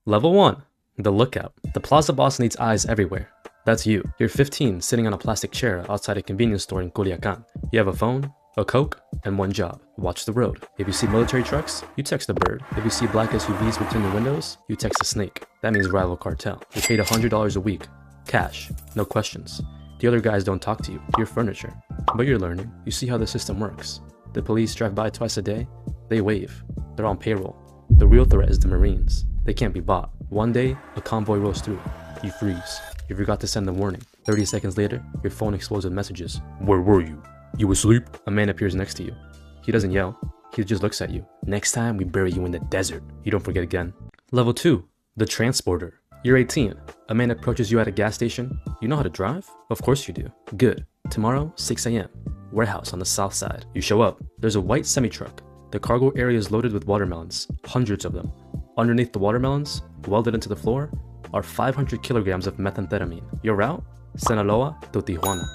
Level 1. The Lookout. The Plaza Boss needs eyes everywhere. That's you. You're 15, sitting on a plastic chair outside a convenience store in Culiacan. You have a phone, a Coke, and one job. Watch the road. If you see military trucks, you text a bird. If you see black SUVs between the windows, you text a snake. That means rival cartel. You're paid $100 a week. Cash. No questions. The other guys don't talk to you. You're furniture. But you're learning. You see how the system works. The police drive by twice a day. They wave. They're on payroll. The real threat is the Marines. They can't be bought. One day, a convoy rolls through. You freeze. You forgot to send the warning. 30 seconds later, your phone explodes with messages. Where were you? You asleep? A man appears next to you. He doesn't yell. He just looks at you. Next time, we bury you in the desert. You don't forget again. Level 2. The Transporter. You're 18. A man approaches you at a gas station. You know how to drive? Of course you do. Good. Tomorrow, 6 a.m. Warehouse on the south side. You show up. There's a white semi-truck. The cargo area is loaded with watermelons. Hundreds of them. Underneath the watermelons, welded into the floor, are 500 kilograms of methamphetamine. Your route? Sinaloa to Tijuana.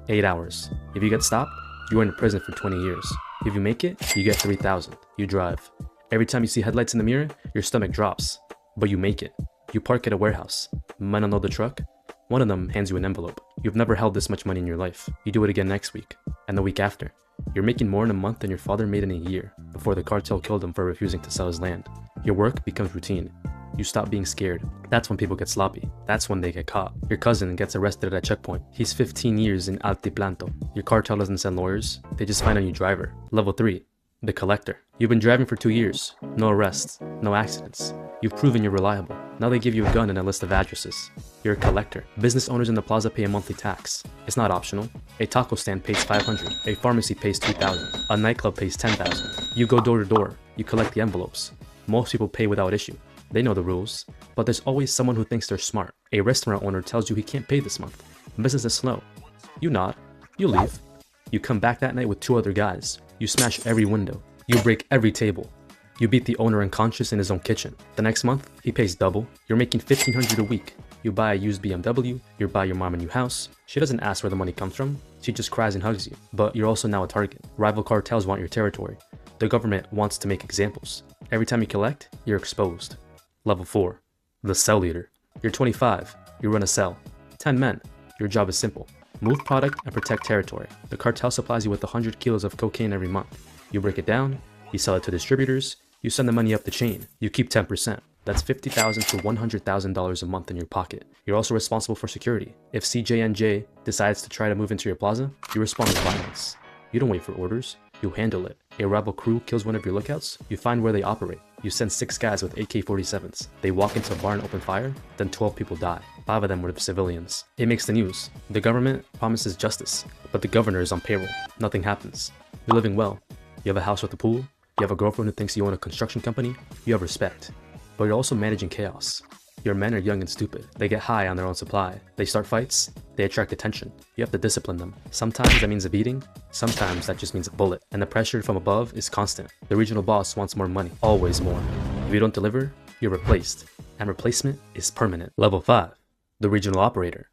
8 hours. If you get stopped, you're in prison for 20 years. If you make it, you get 3,000. You drive. Every time you see headlights in the mirror, your stomach drops. But you make it. You park at a warehouse. Men unload the truck. One of them hands you an envelope. You've never held this much money in your life. You do it again next week. And the week after. You're making more in a month than your father made in a year before the cartel killed him for refusing to sell his land. Your work becomes routine. You stop being scared. That's when people get sloppy. That's when they get caught. Your cousin gets arrested at a checkpoint. He's 15 years in Altiplanto. Your cartel doesn't send lawyers. They just find a new driver. Level 3. The Collector. You've been driving for 2 years. No arrests. No accidents. You've proven you're reliable. Now they give you a gun and a list of addresses. You're a collector. Business owners in the plaza pay a monthly tax. It's not optional. A taco stand pays $500. A pharmacy pays $2,000. A nightclub pays $10,000. You go door to door. You collect the envelopes. Most people pay without issue. They know the rules. But there's always someone who thinks they're smart. A restaurant owner tells you he can't pay this month. Business is slow. You nod. You leave. You come back that night with 2 other guys. You smash every window. You break every table. You beat the owner unconscious in his own kitchen. The next month, he pays double. You're making $1,500 a week. You buy a used BMW. You buy your mom a new house. She doesn't ask where the money comes from. She just cries and hugs you. But you're also now a target. Rival cartels want your territory. The government wants to make examples. Every time you collect, you're exposed. Level 4. The Cell Leader. You're 25. You run a cell. 10 men. Your job is simple. Move product and protect territory. The cartel supplies you with 100 kilos of cocaine every month. You break it down. You sell it to distributors. You send the money up the chain. You keep 10%. That's $50,000 to $100,000 a month in your pocket. You're also responsible for security. If CJNJ decides to try to move into your plaza, you respond with violence. You don't wait for orders. You handle it. A rival crew kills one of your lookouts. You find where they operate. You send 6 guys with AK-47s. They walk into a bar and open fire. Then 12 people die. 5 of them were civilians. It makes the news. The government promises justice, but the governor is on payroll. Nothing happens. You're living well. You have a house with a pool. You have a girlfriend who thinks you own a construction company. You have respect. But you're also managing chaos. Your men are young and stupid. They get high on their own supply. They start fights. They attract attention. You have to discipline them. Sometimes that means a beating. Sometimes that just means a bullet. And the pressure from above is constant. The regional boss wants more money. Always more. If you don't deliver, you're replaced. And replacement is permanent. Level 5. The Regional Operator.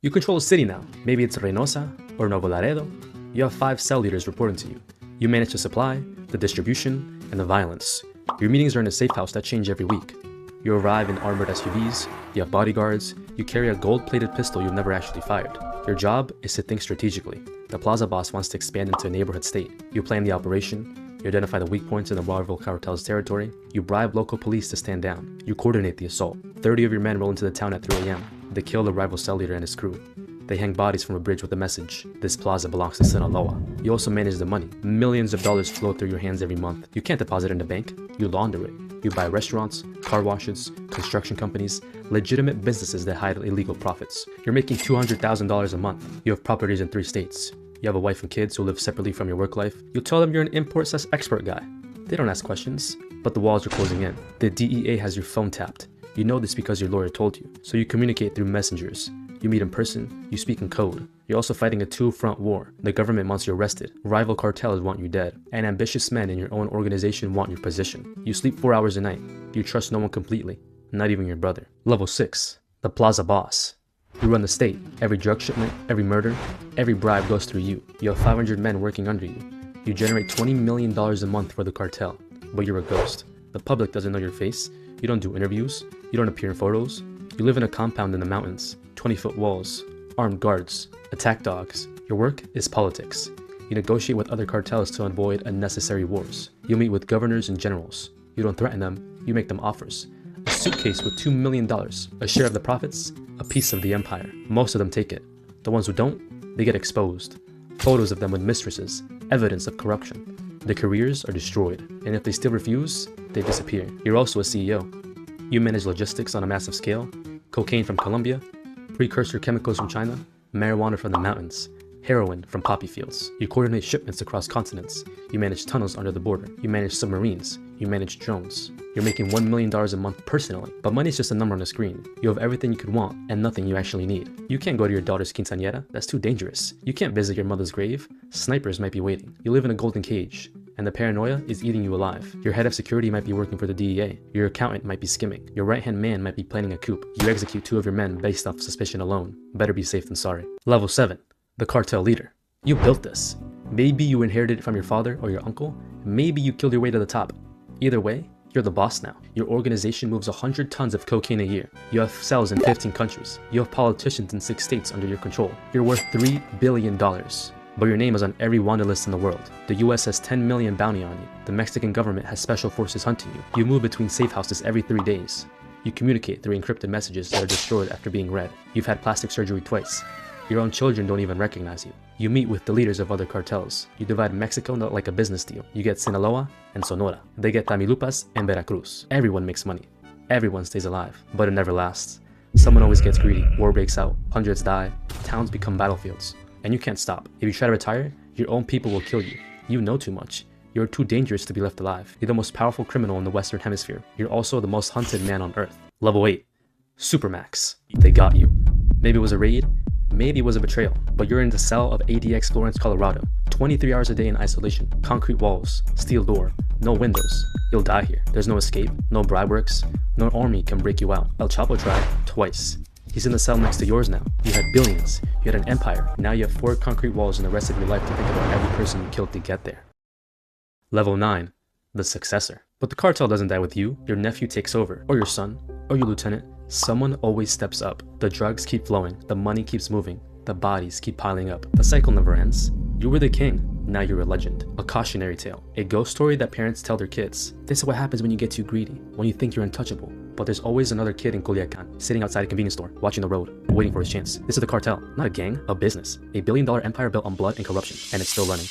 You control a city now. Maybe it's Reynosa or Nuevo Laredo. You have 5 cell leaders reporting to you. You manage the supply, the distribution, and the violence. Your meetings are in a safe house that change every week. You arrive in armored SUVs, you have bodyguards, you carry a gold-plated pistol you've never actually fired. Your job is to think strategically. The plaza boss wants to expand into a neighborhood state. You plan the operation, you identify the weak points in the rival cartel's territory, you bribe local police to stand down, you coordinate the assault. 30 of your men roll into the town at 3 a.m. They kill the rival cell leader and his crew. They hang bodies from a bridge with a message, "This plaza belongs to Sinaloa." You also manage the money. Millions of dollars flow through your hands every month. You can't deposit it in the bank. You launder it. You buy restaurants, car washes, construction companies, legitimate businesses that hide illegal profits. You're making $200,000 a month. You have properties in 3 states. You have a wife and kids who live separately from your work life. You tell them you're an import-export guy. They don't ask questions, but the walls are closing in. The DEA has your phone tapped. You know this because your lawyer told you. So you communicate through messengers. You meet in person, you speak in code. You're also fighting a 2-front war. The government wants you arrested. Rival cartels want you dead. And ambitious men in your own organization want your position. You sleep 4 hours a night. You trust no one completely, not even your brother. Level 6. The Plaza Boss. You run the state. Every drug shipment, every murder, every bribe goes through you. You have 500 men working under you. You generate $20 million a month for the cartel, but you're a ghost. The public doesn't know your face. You don't do interviews. You don't appear in photos. You live in a compound in the mountains, 20-foot walls, armed guards, attack dogs. Your work is politics. You negotiate with other cartels to avoid unnecessary wars. You meet with governors and generals. You don't threaten them, you make them offers. A suitcase with $2 million, a share of the profits, a piece of the empire. Most of them take it. The ones who don't, they get exposed. Photos of them with mistresses, evidence of corruption. Their careers are destroyed, and if they still refuse, they disappear. You're also a CEO. You manage logistics on a massive scale, cocaine from Colombia, precursor chemicals from China, marijuana from the mountains, heroin from poppy fields. You coordinate shipments across continents. You manage tunnels under the border. You manage submarines. You manage drones. You're making $1 million a month personally, but money's just a number on a screen. You have everything you could want and nothing you actually need. You can't go to your daughter's quinceañera. That's too dangerous. You can't visit your mother's grave. Snipers might be waiting. You live in a golden cage, and the paranoia is eating you alive. Your head of security might be working for the DEA. Your accountant might be skimming. Your right-hand man might be planning a coup. You execute 2 of your men based off suspicion alone. Better be safe than sorry. Level 7. The cartel leader. You built this. Maybe you inherited it from your father or your uncle. Maybe you killed your way to the top. Either way, you're the boss now. Your organization moves 100 tons of cocaine a year. You have cells in 15 countries. You have politicians in 6 states under your control. You're worth $3 billion. But your name is on every wanted list in the world. The US has 10 million bounty on you. The Mexican government has special forces hunting you. You move between safe houses every 3 days. You communicate through encrypted messages that are destroyed after being read. You've had plastic surgery twice. Your own children don't even recognize you. You meet with the leaders of other cartels. You divide Mexico not like a business deal. You get Sinaloa and Sonora. They get Tamaulipas and Veracruz. Everyone makes money. Everyone stays alive, but it never lasts. Someone always gets greedy. War breaks out. Hundreds die. Towns become battlefields. And you can't stop. If you try to retire, your own people will kill you. You know too much. You're too dangerous to be left alive. You're the most powerful criminal in the Western Hemisphere. You're also the most hunted man on Earth. Level 8. Supermax. They got you. Maybe it was a raid. Maybe it was a betrayal, but you're in the cell of ADX Florence, Colorado. 23 hours a day in isolation, concrete walls, steel door, no windows. You'll die here. There's no escape, no bribe works, no army can break you out. El Chapo tried twice. He's in the cell next to yours now. You had billions, you had an empire. Now you have 4 concrete walls and the rest of your life to think about every person you killed to get there. Level 9. The successor. But the cartel doesn't die with you. Your nephew takes over, or your son, or your lieutenant. Someone always steps up. The drugs keep flowing, the money keeps moving, the bodies keep piling up. The cycle never ends. You were the king, now you're a legend. A cautionary tale. A ghost story that parents tell their kids. This is what happens when you get too greedy, when you think you're untouchable. But there's always another kid in Culiacan, sitting outside a convenience store, watching the road, waiting for his chance. This is the cartel, not a gang, a business. A $1 billion empire built on blood and corruption, and it's still running.